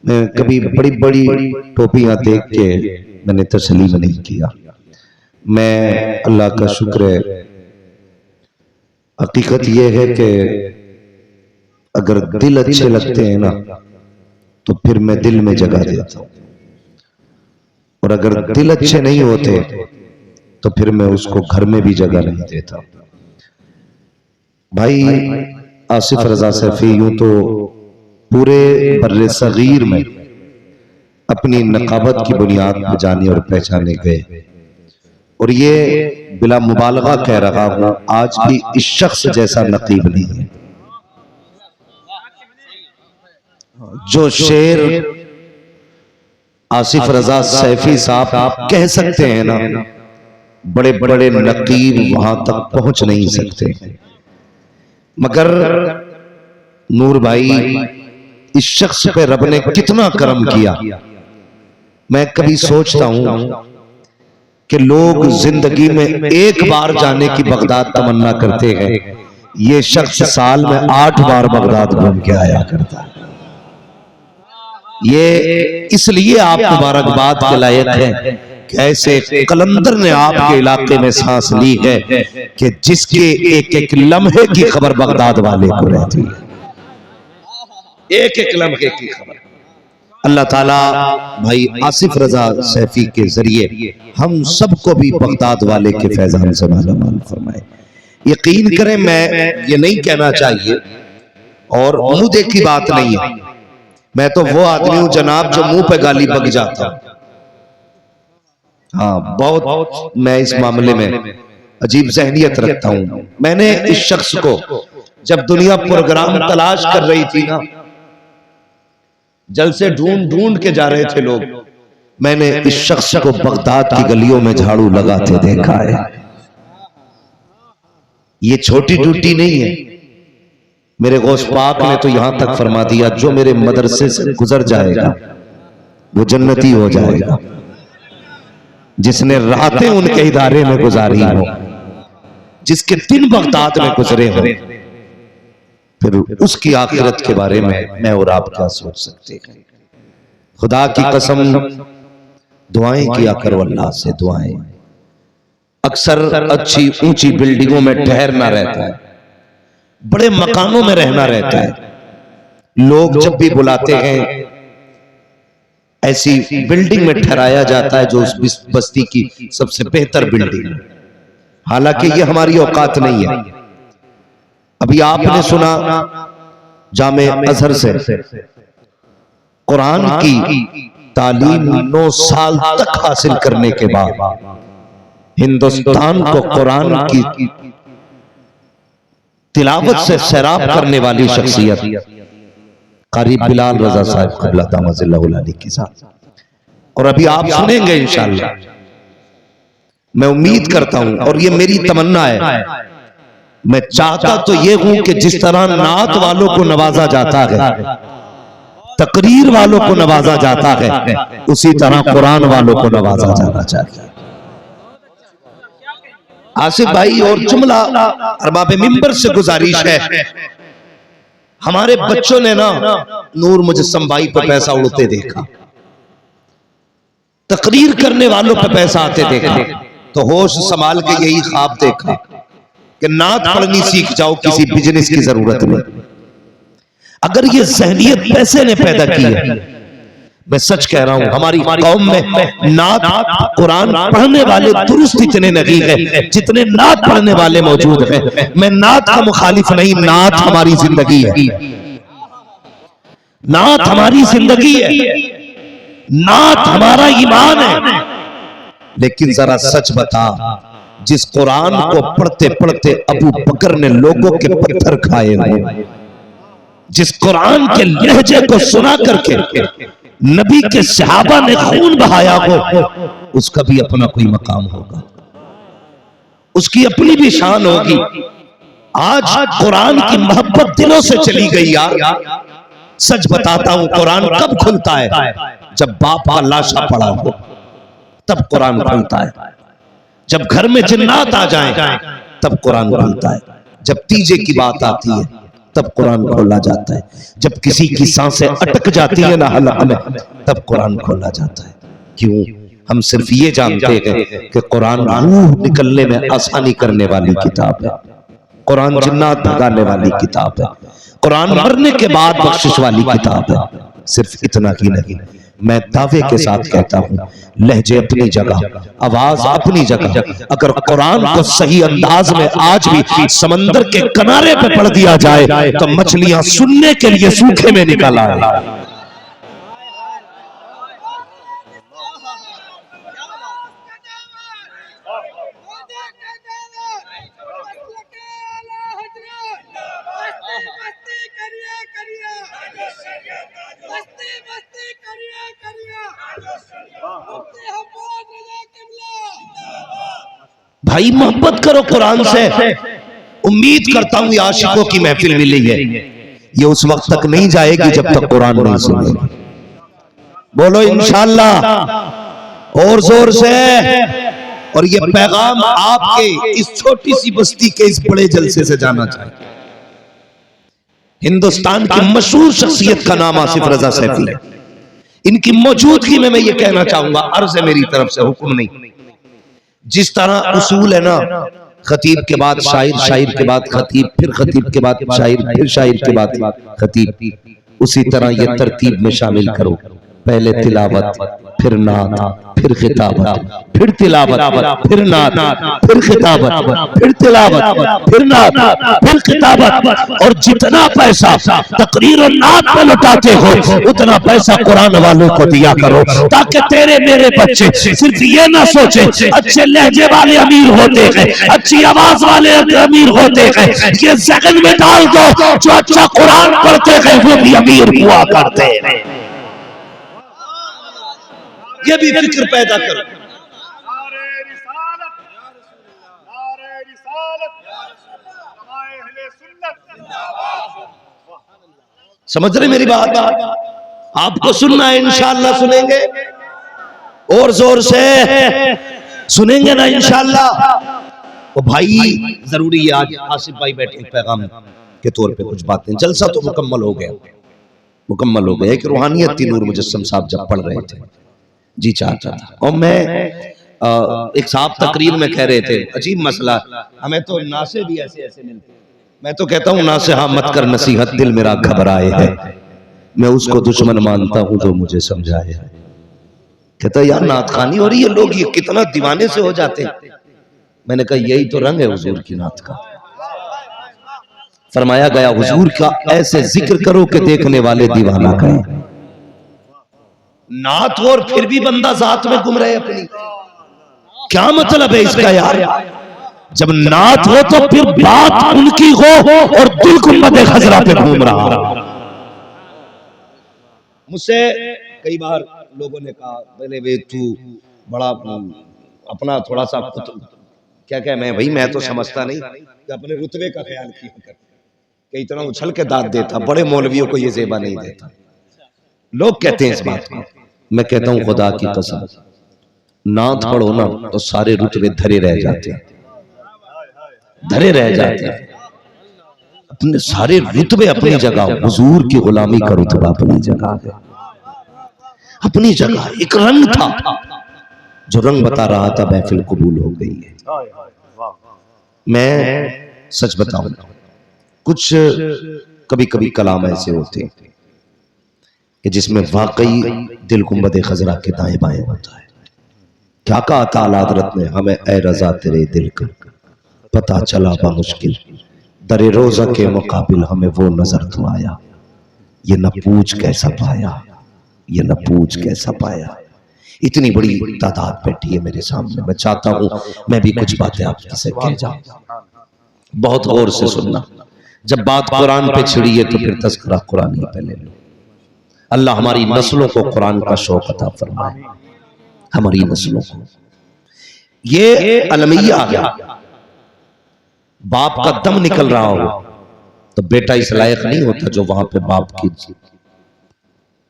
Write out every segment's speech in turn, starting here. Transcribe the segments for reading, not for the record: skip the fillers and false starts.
میں کبھی بڑی بڑی ٹوپیاں دیکھ کے میں نے تسلیم نہیں کیا. میں اللہ کا شکر ہے، حقیقت یہ ہے کہ اگر دل اچھے لگتے ہیں نا تو پھر میں دل میں جگہ دیتا ہوں، اور اگر دل اچھے نہیں ہوتے تو پھر میں اس کو گھر میں بھی جگہ نہیں دیتا. بھائی آصف رضا سیفی یوں تو پورے بر صغیر میں اپنی نقابت کی بنیاد پہ جانے اور پہچانے گئے، اور یہ بلا مبالغہ کہہ رہا ہوں آج بھی اس شخص جیسا نقیب نہیں ہے. جو شعر آصف رضا سیفی صاحب کہہ سکتے ہیں نا، بڑے بڑے نقیب وہاں تک پہنچ نہیں سکتے. مگر نور بھائی اس شخص پہ رب نے کتنا کرم کیا. میں کبھی سوچتا ہوں کہ لوگ زندگی میں ایک بار جانے کی بغداد تمنا کرتے ہیں، یہ شخص سال میں 8 بار بغداد گھوم کے آیا کرتا ہے. یہ اس لیے آپ مبارکباد کے لائق ہیں کہ ایسے قلندر نے آپ کے علاقے میں سانس لی ہے کہ جس کے ایک ایک لمحے کی خبر بغداد والے کو رہتی ہے. ایک ایک لمحے کی خبر. اللہ تعالیٰ بھائی آصف رضا سیفی کے ذریعے ہم سب کو بھی بغداد والے کے فیضان سے مالا مال فرمائے. یقین کریں میں یہ نہیں کہنا چاہیے اور منہ دیکھی بات نہیں ہے، میں تو وہ آدمی ہوں جناب جو منہ پہ گالی بک جاتا ہوں. ہاں بہت میں اس معاملے میں عجیب ذہنیت رکھتا ہوں. میں نے اس شخص کو جب دنیا پروگرام تلاش کر رہی تھی نا، جلسے ڈھونڈ ڈھونڈ کے جا رہے تھے لوگ، میں نے اس شخص کو بغداد کی گلیوں میں جھاڑو لگاتے دیکھا ہے. یہ چھوٹی ڈیوٹی نہیں ہے. میرے غوث پاک نے تو یہاں تک فرما دیا جو میرے مدرسے سے گزر جائے گا وہ جنتی ہو جائے گا. جس نے راتیں ان کے ادارے میں گزاری ہوں، جس کے دن بغداد میں گزرے ہوں، پھر اس کی آخرت کے بارے میں اور آپ کیا سوچ سکتے ہیں. خدا کی قسم دعائیں کیا کرو اللہ سے. دعائیں اکثر اچھی اونچی بلڈنگوں میں ٹھہرنا رہتا ہے، بڑے مکانوں میں رہنا رہتا ہے. لوگ جب بھی بلاتے ہیں ایسی بلڈنگ میں ٹھہرایا جاتا ہے جو اس بستی کی سب سے بہتر بلڈنگ ہے، حالانکہ یہ ہماری اوقات نہیں ہے. ابھی آپ نے سنا جامع ازہر سے قرآن کی تعلیم 9 سال تک حاصل کرنے کے بعد ہندوستان کو قرآن کی تلاوت سے سیراب کرنے والی شخصیت قاری بلال رضا صاحب قبلہ دامت اللہ علیہ کی ذات، اور ابھی آپ سنیں گے انشاءاللہ. میں امید کرتا ہوں اور یہ میری تمنا ہے، میں چاہتا تو یہ ہوں کہ جس طرح نعت والوں کو نوازا جاتا ہے، تقریر والوں کو نوازا جاتا ہے، اسی طرح قرآن والوں کو نوازا جانا چاہیے. آصف بھائی اور جملہ ارباب منبر سے گزارش ہے، ہمارے بچوں نے نا نور مجسم بھائی پہ پیسہ اڑتے دیکھا، تقریر کرنے والوں پہ پیسہ آتے دیکھا، تو ہوش سنبھال کے یہی خواب دیکھا کہ نعت پڑھنی سیکھ جاؤ، کسی بزنس کی ضرورت نہیں. اگر یہ ذہنیت پیسے نے پیدا کی ہے، میں سچ کہہ رہا ہوں ہماری قوم میں نعت قرآن پڑھنے والے درست اتنے نہیں ہیں جتنے نعت پڑھنے والے موجود ہیں. میں نعت کا مخالف نہیں، نعت ہماری زندگی ہے، نعت ہماری زندگی ہے، نعت ہمارا ایمان ہے. لیکن ذرا سچ بتا، جس قرآن کو پڑھتے پڑھتے ابو بکر نے لوگوں کے پتھر کھائے ہوں، جس قرآن کے لہجے کو سنا کر کے نبی کے صحابہ نے خون بہایا ہو، اس کا بھی اپنا کوئی مقام ہوگا، اس کی اپنی بھی شان ہوگی. آج قرآن کی محبت دلوں سے چلی گئی یار. سچ بتاتا ہوں قرآن کب کھلتا ہے؟ جب باپ کا لاشا پڑا ہو تب قرآن کھلتا ہے. جب گھر میں جنات آ جائیں تب قرآن کھلتا ہے. جب تیجے کی بات آتی ہے تب قرآن کھولا جاتا ہے، جب کسی کی سانسیں اٹک جاتی ہیں نا حلق میں تب قرآن کھولا جاتا ہے۔ کیوں؟ ہم صرف یہ جانتے ہیں کہ قرآن روح نکلنے میں آسانی کرنے والی کتاب ہے، قرآن جنات بھگانے والی کتاب ہے، قرآن مرنے کے بعد بخشش والی کتاب ہے۔ صرف اتنا ہی نہیں، میں دعوے کے ساتھ کہتا ہوں، لہجے اپنی جگہ، آواز اپنی جگہ، اگر قرآن کو صحیح انداز میں آج بھی سمندر کے کنارے پہ پڑھ دیا جائے تو مچھلیاں سننے کے لیے سوکھے میں نکل آئے۔ بھائی محبت کرو قرآن سے۔ امید کرتا ہوں یہ عاشقوں کی محفل ملی ہے، یہ اس وقت تک نہیں جائے گی جب تک قرآن نہیں سنے گی۔ بولو انشاءاللہ اور زور سے۔ اور یہ پیغام آپ کے اس چھوٹی سی بستی کے اس بڑے جلسے سے جانا چاہیے۔ ہندوستان کی مشہور شخصیت کا نام آصف رضا سیفی ہے، ان کی موجودگی میں یہ کہنا چاہوں گا، عرض ہے میری طرف سے، حکم نہیں۔ جس طرح اصول ہے نا، خطیب کے بعد شاعر، شاعر کے بعد خطیب، پھر خطیب کے بعد شاعر، پھر شاعر کے بعد خطیب، اسی طرح یہ ترتیب میں شامل کرو، پہلے تلاوت، پھر نعت، پھر خطابت، پھر تلاوت، پھر نعت، پھر خطابت، پھر تلاوت، پھر نعت، پھر خطابت۔ اور جتنا پیسہ تقریر و نعت پہ لٹاتے ہو اتنا پیسہ قرآن والوں کو دیا کرو، تاکہ تیرے میرے بچے صرف یہ نہ سوچیں اچھے لہجے والے امیر ہوتے ہیں، اچھی آواز والے امیر ہوتے ہیں، یہ ذہن میں ڈال دو جو اچھا قرآن پڑھتے ہیں وہ بھی امیر ہوا کرتے ہیں۔ یہ بھی فکر پیدا کرو۔ سمجھ رہے میری بات؟ آپ کو سننا ہے، انشاءاللہ سنیں گے، اور زور سے سنیں گے نا انشاءاللہ۔ وہ بھائی ضروری ہے، آج آصف بھائی بیٹھے پیغام کے طور پہ کچھ باتیں، جلسہ تو مکمل ہو گیا، ایک روحانیت تھی نور مجسم صاحب جب پڑھ رہے تھے، جی چاہتا تھا۔ اور میں ایک صاحب تقریر میں کہہ رہے تھے، عجیب مسئلہ، ہمیں تو ناسے بھی ایسے ملتے ہیں، میں تو کہتا ہوں ناسے ہاں مت کر نصیحت، دل میرا گھبرائے ہے، میں اس کو دشمن مانتا ہوں جو مجھے سمجھائے ہے۔ کہتا یار نعت خوانی ہو رہی ہے، لوگ یہ کتنا دیوانے سے ہو جاتے ہیں۔ میں نے کہا یہی تو رنگ ہے حضور کی نعت کا۔ فرمایا گیا حضور کا ایسے ذکر کرو کہ دیکھنے والے دیوانہ کہیں۔ نعت ہو اور پھر بھی بندہ ذات میں گم رہے اپنی، کیا مطلب ہے اس کا یار؟ جب نعت ہو تو پھر بات ان کی ہو اور دل گنبد خضرا پہ گھوم رہا۔ مجھ سے کئی بار لوگوں نے کہا بلے تو بڑا اپنا تھوڑا سا کیا میں تو سمجھتا نہیں کہ اپنے رتبے کا خیال کیا کر کہ اتنا اچھل کے داد دیتا، بڑے مولویوں کو یہ زیبا نہیں دیتا۔ لوگ کہتے ہیں اس بات کو، میں کہتا ہوں خدا کی قسم نعت پڑھو نا تو سارے رتبے دھرے رہ جاتے ہیں، اپنے سارے رتبے اپنی جگہ، حضور کی غلامی کا رتبہ اپنی جگہ ہے، اپنی جگہ۔ ایک رنگ تھا جو رنگ بتا رہا تھا، محفل قبول ہو گئی ہے۔ میں سچ بتاؤں، کچھ کبھی کلام ایسے ہوتے ہیں کہ جس میں واقعی دل گنبد خضرا کے دائیں بائیں ہوتا ہے۔ کیا کہا تعالیٰ حضرت نے ہمیں، اے رضا تیرے دل کا پتا چلا بمشکل، در روزہ کے مقابل ہمیں وہ نظر تو آیا، یہ نہ پوچھ کیسا پایا، یہ نہ پوچھ کیسا پایا۔ اتنی بڑی تعداد بیٹھی ہے میرے سامنے، میں چاہتا ہوں میں بھی کچھ باتیں آپ سے کہہ جاؤں، بہت غور سے سننا۔ جب بات قرآن پہ چھڑی ہے تو پھر تذکرہ قرآن ہی پہ لے لو۔ اللہ ہماری نسلوں کو قرآن کا شوق عطا فرمائے، ہماری نسلوں کو۔ یہ المیہ آ گیا، باپ کا دم نکل رہا ہو تو بیٹا اس لائق نہیں ہوتا جو وہاں پہ باپ کی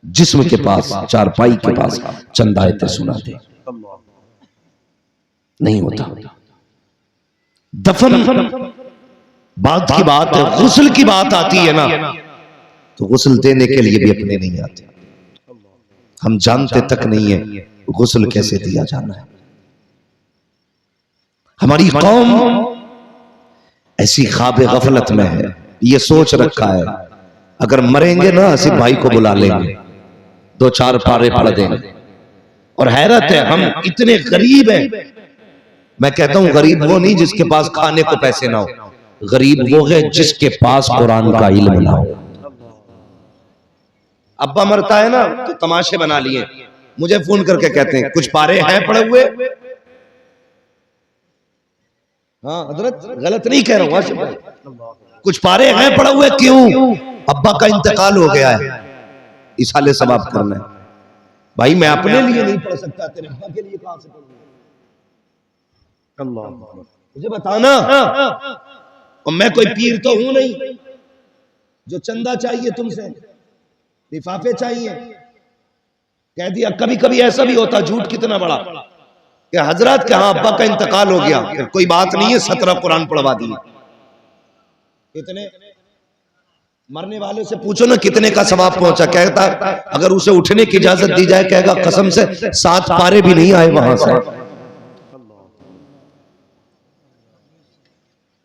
جسم کے پاس، چارپائی کے پاس چند آیتیں سنا دے، نہیں ہوتا۔ دفن بات کی بات ہے، غسل کی بات آتی ہے نا تو غسل دینے کے لیے بھی اپنے نہیں آتے، ہم جانتے تک نہیں ہیں غسل کیسے دیا جانا ہے۔ ہماری قوم ایسی خواب غفلت میں ہے، یہ سوچ رکھا ہے اگر مریں گے نا آصف بھائی کو بلا لیں گے، 2-4 پارے پڑھ دیں گے۔ اور حیرت ہے ہم اتنے غریب ہیں، میں کہتا ہوں غریب وہ نہیں جس کے پاس کھانے کو پیسے نہ ہو، غریب وہ ہے جس کے پاس قرآن کا علم نہ ہو۔ ابا مرتا ہے نا تو تماشے بنا لیے، مجھے فون کر کے کہتے ہیں کچھ پارے ہیں پڑھے ہوئے؟ ہاں حضرت غلط نہیں کہہ رہا ہوں، کچھ پارے ہیں پڑھے ہوئے؟ کیوں؟ ابا کا انتقال ہو گیا ہے، اصالے ثواب کرنا ہے۔ بھائی میں اپنے لیے نہیں پڑھ سکتا، تیرے ابا کے لیے کہاں سے پڑھوں گا؟ اللہ مجھے بتانا، اور میں کوئی پیر تو ہوں نہیں جو چندہ چاہیے تم سے، لفافے چاہیے۔ کہہ دیا کبھی کبھی ایسا بھی ہوتا، جھوٹ کتنا بڑا کہ حضرات کہ ہاں ابا کا انتقال ہو گیا، پھر کوئی بات نہیں ہے 17 قرآن پڑھوا دیے۔ کتنے مرنے والے سے پوچھو نا کتنے کا ثواب پہنچا، کہتا اگر اسے اٹھنے کی اجازت دی جائے کہے گا قسم سے 7 پارے بھی نہیں آئے وہاں سے۔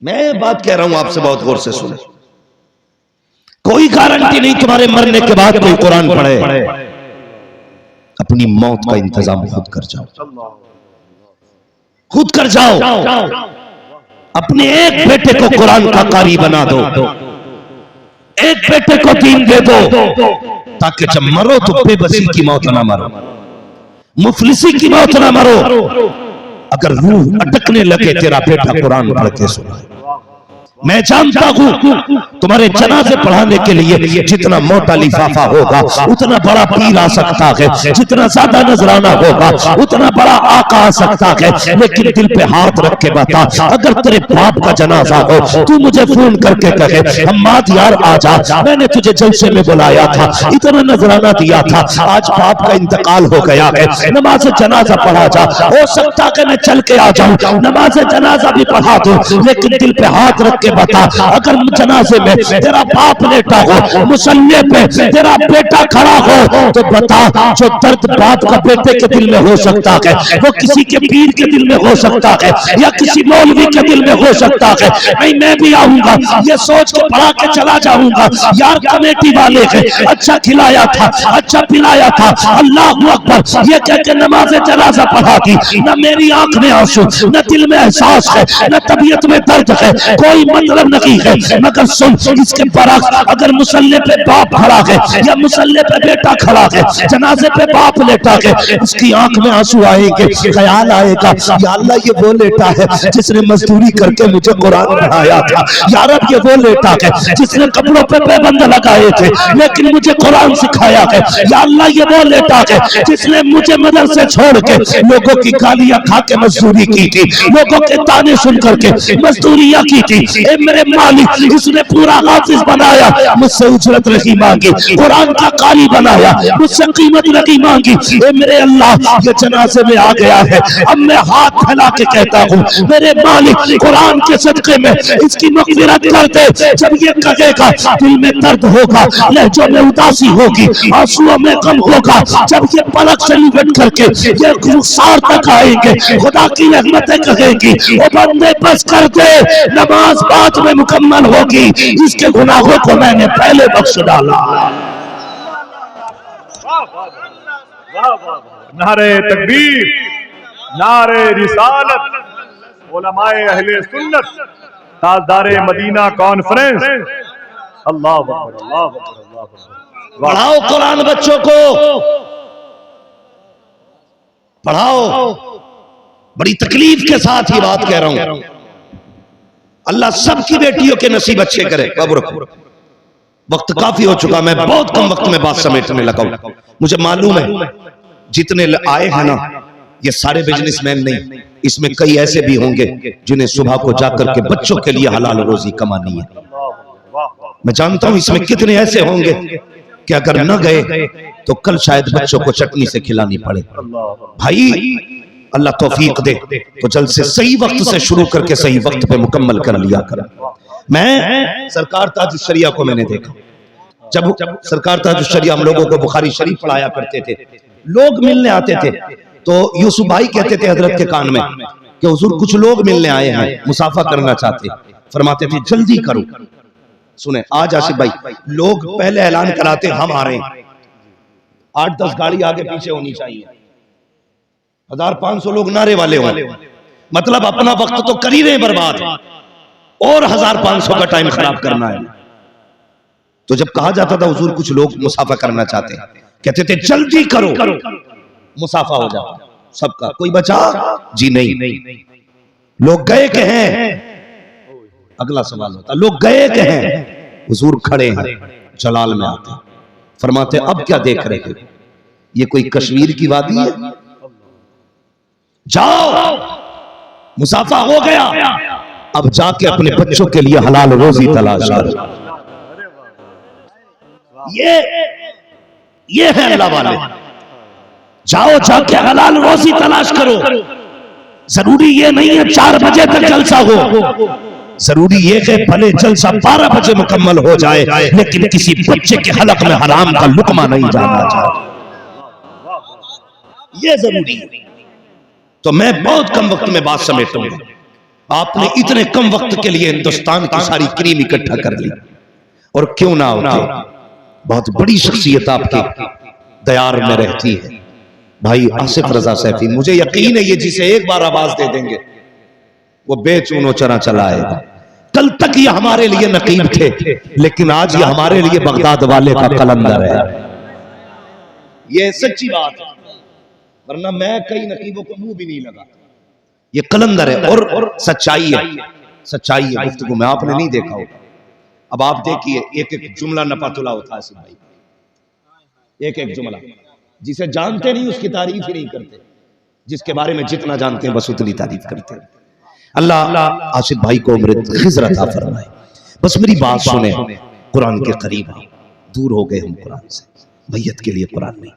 میں بات کہہ رہا ہوں آپ سے، بہت غور سے سنیں، کوئی گارنٹی نہیں تمہارے مرنے کے بعد کوئی قرآن پڑھے، اپنی موت کا انتظام خود کر جاؤ، خود کر جاؤ، اپنے ایک بیٹے کو قرآن کا قاری بنا دو، ایک بیٹے کو دین دے دو، تاکہ جب مرو تو بے بسی کی موت نہ مرو، مفلسی کی موت نہ مرو۔ اگر روح اٹکنے لگے تیرا بیٹا قرآن پڑھ کے سنائے۔ میں جانتا ہوں تمہارے جنازے پڑھانے کے لیے جتنا موٹا لفافہ ہوگا اتنا بڑا پیر آ سکتا ہے، جتنا زیادہ نذرانہ ہوگا اتنا بڑا آقا آ سکتا ہے، لیکن دل پہ ہاتھ رکھ کے بتا اگر تیرے باپ کا جنازہ ہو تو مجھے فون کر کے کہے حماد یار آ جا، میں نے تجھے جلسے میں بلایا تھا، اتنا نذرانہ دیا تھا، آج باپ کا انتقال ہو گیا ہے، نماز جنازہ پڑھا جا، ہو سکتا کہ میں چل کے آ جاؤں، نماز جنازہ بھی پڑھا دو، لیکن دل پہ ہاتھ رکھ کے بتا اگر جنازے میں تیرا باپ لیٹا ہو، مصلی پہ تیرا بیٹا کھڑا ہو، تو بتا جو درد باپ کا بیٹے کے دل میں ہو سکتا ہے وہ کسی کے پیر کے دل میں ہو سکتا ہے یا کسی مولوی کے دل میں ہو سکتا ہے۔ میں بھی آؤں گا یہ سوچ کے پڑھا کے چلا جاؤں گا یار کمیٹی والے ہیں اچھا کھلایا تھا، اچھا پلایا تھا، اللہ اکبر، یہ کہہ کے نماز جنازہ پڑھا دی، نہ میری آنکھ میں آنسو، نہ دل میں احساس ہے، نہ طبیعت میں درد ہے، کوئی مطلب نہیں ہے، مگر سن اس کے برعکس اگر مصلی پہ باپ کھڑا ہے یا مصلی پہ بیٹا کھڑا ہے، جنازے پہ باپ لیٹا ہے، اس کی آنکھ میں آنسو آئیں گے، خیال آئے گا یا اللہ یہ وہ لیٹا ہے جس نے مزدوری کر کے مجھے قرآن پڑھایا تھا، یا رب یہ وہ لیٹا ہے جس نے کپڑوں پہ پابند لگائے تھے لیکن مجھے قرآن سکھایا ہے، یا اللہ یہ وہ لیٹا ہے جس نے مجھے مدرسے چھوڑ کے لوگوں کی گالیاں کھا کے مزدوری کی تھی، لوگوں کے تانے سن کر کے مزدوریاں کی تھی، اے میرے مالک اس نے پورا حافظ بنایا، مجھ سے اجرت نہیں مانگی، قرآن کا قاری بنایا، مجھ سے قیمت نہیں مانگی، اے میرے اللہ یہ جنازے میں آ گیا ہے، اب میں ہاتھ پھیلا کے کہتا ہوں میرے مالک قرآن کے صدقے میں اس کی مغفرت کر دے۔ جب یہ کہے گا دل میں درد ہوگا، لہجوں میں اداسی ہوگی، آنسوؤں میں غم ہوگا، جب یہ پلک سے لپٹ کر کے یہ رخسار تک آئیں گے خدا کی رحمتیں کہیں گی او بندے بس کر دے نماز بعد میں مکمل ہوگی، اس کے گناہوں کو میں نے پہلے بخش ڈالا۔ نعرہ تکبیر، نعرہ رسالت، علماء اہل سنت، تاجدار مدینہ کانفرنس، اللہ اکبر اللہ اکبر اللہ اکبر۔ پڑھاؤ قرآن بچوں کو، پڑھاؤ، بڑی تکلیف کے ساتھ یہ بات کہہ رہا ہوں، اللہ سب کی بیٹیوں کے نصیب اچھے کرے۔ وقت کافی ہو چکا، میں بہت کم وقت میں بات سمیٹنے لگا ہوں، مجھے معلوم ہے جتنے آئے ہیں نا یہ سارے بزنس مین نہیں، اس میں کئی ایسے بھی ہوں گے جنہیں صبح کو جا کر کے بچوں کے لیے حلال روزی کمانی ہے، میں جانتا ہوں اس میں کتنے ایسے ہوں گے کہ اگر نہ گئے تو کل شاید بچوں کو چٹنی سے کھلانی پڑے۔ بھائی اللہ توفیق دے تو جلد سے صحیح وقت سے شروع کر کے صحیح وقت پہ مکمل کر لیا کر، میں سرکار تاج الشریعہ کو میں نے دیکھا، جب سرکار تاج الشریعہ ہم لوگوں کو بخاری شریف پڑھایا کرتے تھے، لوگ ملنے آتے تھے تو یوسف بھائی کہتے تھے حضرت کے کان میں کہ حضور کچھ لوگ ملنے آئے ہیں، مصافحہ کرنا چاہتے، فرماتے تھے جلدی کرو۔ سنیں آج آصف بھائی لوگ پہلے اعلان کراتے ہم آ رہے ہیں، 8-10 گاڑی آگے پیچھے ہونی چاہیے، 1500 لوگ نعرے والے ہوں، مطلب اپنا وقت تو کر ہی رہے برباد اور 1500 کا ٹائم خراب کرنا ہے۔ تو جب کہا جاتا تھا حضور کچھ لوگ مصافحہ کرنا چاہتے ہیں، کہتے تھے جلدی کرو مصافحہ ہو جاتا سب کا، کوئی بچا؟ جی نہیں، لوگ گئے کہ ہیں؟ اگلا سوال ہوتا لوگ گئے کہ ہیں؟ حضور کھڑے ہیں، جلال میں آتے فرماتے اب کیا دیکھ رہے ہیں؟ یہ کوئی کشمیر کی وادی ہے؟ جاؤ مصافحہ ہو گیا، اب جا کے اپنے بچوں کے لیے حلال روزی تلاش کرو۔ یہ ہے اللہ والے، جاؤ جا کے حلال روزی تلاش کرو۔ ضروری یہ نہیں ہے 4 بجے تک جلسہ ہو، ضروری یہ ہے بھلے جلسہ 12 بجے مکمل ہو جائے لیکن کسی بچے کے حلق میں حرام کا لقمہ نہیں جانا چاہیے، یہ ضروری ہے۔ تو میں بہت کم وقت میں بات سمیٹوں گا، آپ نے اتنے کم وقت کے لیے ہندوستان کی ساری کریم اکٹھا کر لی، اور کیوں نہ ہوتے بہت بڑی شخصیت آپ کے دیار میں رہتی ہے بھائی آصف رضا سیفی، مجھے یقین ہے یہ جسے ایک بار آواز دے دیں گے وہ بے چونو چرا چلا آئے گا۔ کل تک یہ ہمارے لیے نقیب تھے لیکن آج یہ ہمارے لیے بغداد والے کا قلندر ہے، یہ سچی بات ہے، ورنہ میں کئی نقیبوں کو منہ بھی نہیں لگا، یہ قلندر ہے اور سچائی ہے، سچائی ہے گفتگو میں آپ نے نہیں دیکھا ہوگا۔ اب آپ دیکھیے ایک ایک جملہ نپا تلا ہوتا ہے بھائی، ایک ایک جملہ، جسے جانتے نہیں اس کی تعریف ہی نہیں کرتے، جس کے بارے میں جتنا جانتے ہیں بس اتنی تعریف کرتے ہیں۔ اللہ آصف بھائی کو عمر خضر عطا فرمائے۔ بس میری بات سنیں، قرآن کے قریب آؤ، دور ہو گئے ہم قرآن سے، میت کے لیے قرآن نہیں۔